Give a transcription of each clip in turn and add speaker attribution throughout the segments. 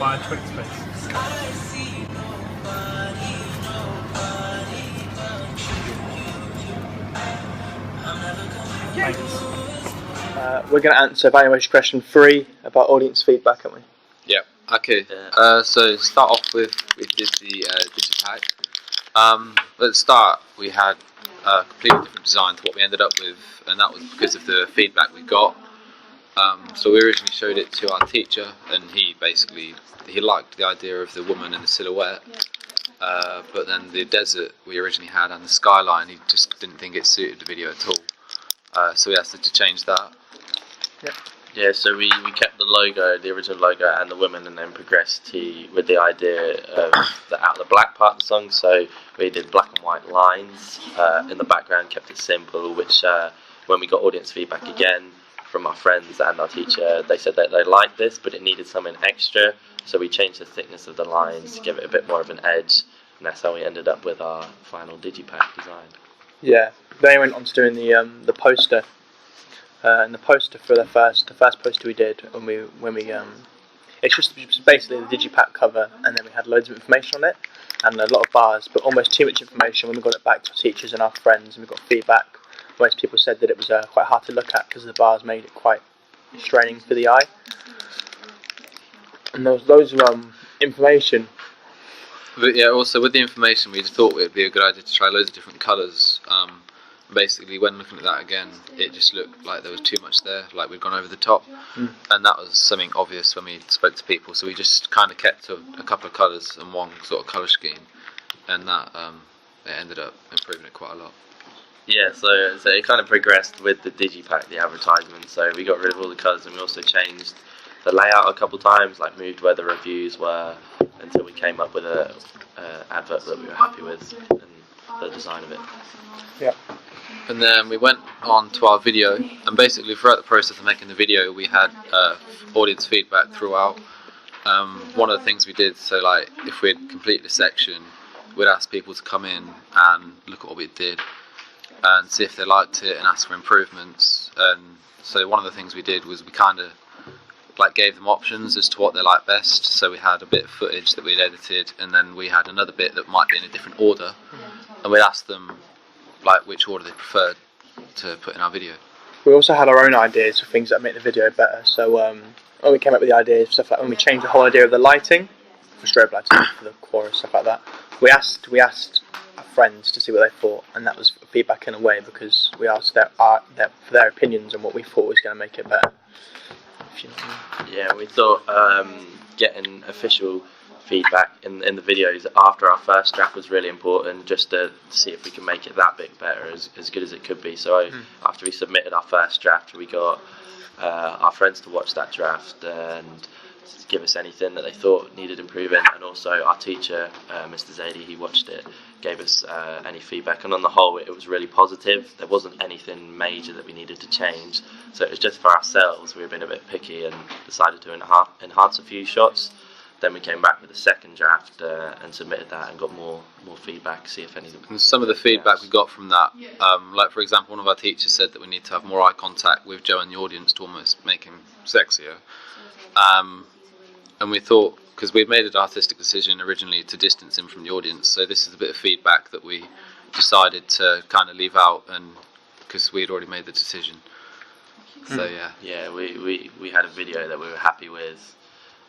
Speaker 1: by Twixpace. Thanks.
Speaker 2: We're going to answer evaluation question 3 about audience feedback, aren't we?
Speaker 3: Yeah. Okay. So start off with we did the Digipack. At the start we had a completely different design to what we ended up with, and that was because of the feedback we got. So we originally showed it to our teacher, and he liked the idea of the woman and the silhouette. But then the desert we originally had and the skyline, he just didn't think it suited the video at all. So we asked him to change that.
Speaker 4: Yeah, so we kept the logo, the original logo, and the women, and then progressed with the idea of the Out of the Black part of the song. So we did black and white lines in the background, kept it simple, which when we got audience feedback again from our friends and our teacher, they said that they liked this, but it needed something extra. So we changed the thickness of the lines to give it a bit more of an edge, and that's how we ended up with our final Digipack design.
Speaker 2: Yeah, they went on to doing the poster. And the poster for the first poster we did it's just basically the Digipack cover, and then we had loads of information on it and a lot of bars, but almost too much information. When we got it back to our teachers and our friends and we got feedback, most people said that it was quite hard to look at because the bars made it quite straining for the eye. And there was loads of information.
Speaker 3: But yeah, also with the information, we thought it would be a good idea to try loads of different colours. Basically, when looking at that again, it just looked like there was too much there, like we'd gone over the top, and that was something obvious when we spoke to people. So we just kind of kept to a couple of colours and one sort of colour scheme, and that it ended up improving it quite a lot.
Speaker 4: Yeah, so it kind of progressed with the Digipack, the advertisement. So we got rid of all the colours, and we also changed the layout a couple times, like moved where the reviews were, until we came up with a advert that we were happy with and the design of it.
Speaker 2: Yeah.
Speaker 3: And then we went on to our video, and basically throughout the process of making the video, we had audience feedback throughout. One of the things we did, so like if we'd completed a section, we'd ask people to come in and look at what we did and see if they liked it and ask for improvements. And so one of the things we did was we kind of like gave them options as to what they liked best. So we had a bit of footage that we'd edited, and then we had another bit that might be in a different order, and we'd ask them like which order they preferred to put in our video.
Speaker 2: We also had our own ideas for things that make the video better. So when we came up with the ideas, stuff like when we changed the whole idea of the lighting, for strobe lighting, for the chorus, stuff like that, we asked our friends to see what they thought, and that was feedback in a way, because we asked for their opinions on what we thought was going to make it better. If you know what I mean.
Speaker 4: Yeah, we thought getting official feedback in the videos after our first draft was really important, just to see if we can make it that bit better, as good as it could be. So after we submitted our first draft, we got our friends to watch that draft and give us anything that they thought needed improving, and also our teacher, Mr. Zaidi, he watched it, gave us any feedback, and on the whole it was really positive. There wasn't anything major that we needed to change, so it was just for ourselves. We were being a bit picky and decided to enhance a few shots. Then we came back with a second draft and submitted that and got more feedback, see if anything.
Speaker 3: And some of the feedback we got from that, like for example, one of our teachers said that we need to have more eye contact with Joe and the audience to almost make him sexier. And we thought, because we'd made an artistic decision originally to distance him from the audience, so this is a bit of feedback that we decided to kind of leave out, and because we'd already made the decision. So yeah.
Speaker 4: Yeah, we had a video that we were happy with,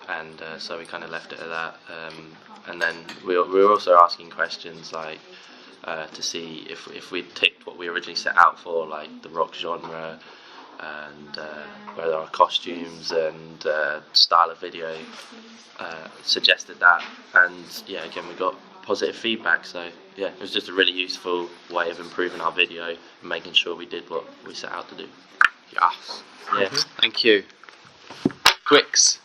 Speaker 4: and so we kind of left it at that. And then we were also asking questions like to see if we ticked what we originally set out for, like the rock genre, and whether our costumes and style of video suggested that. And yeah, again, we got positive feedback, so yeah, it was just a really useful way of improving our video and making sure we did what we set out to do.
Speaker 3: Yes.
Speaker 4: Yeah.
Speaker 3: Thank you. Twix.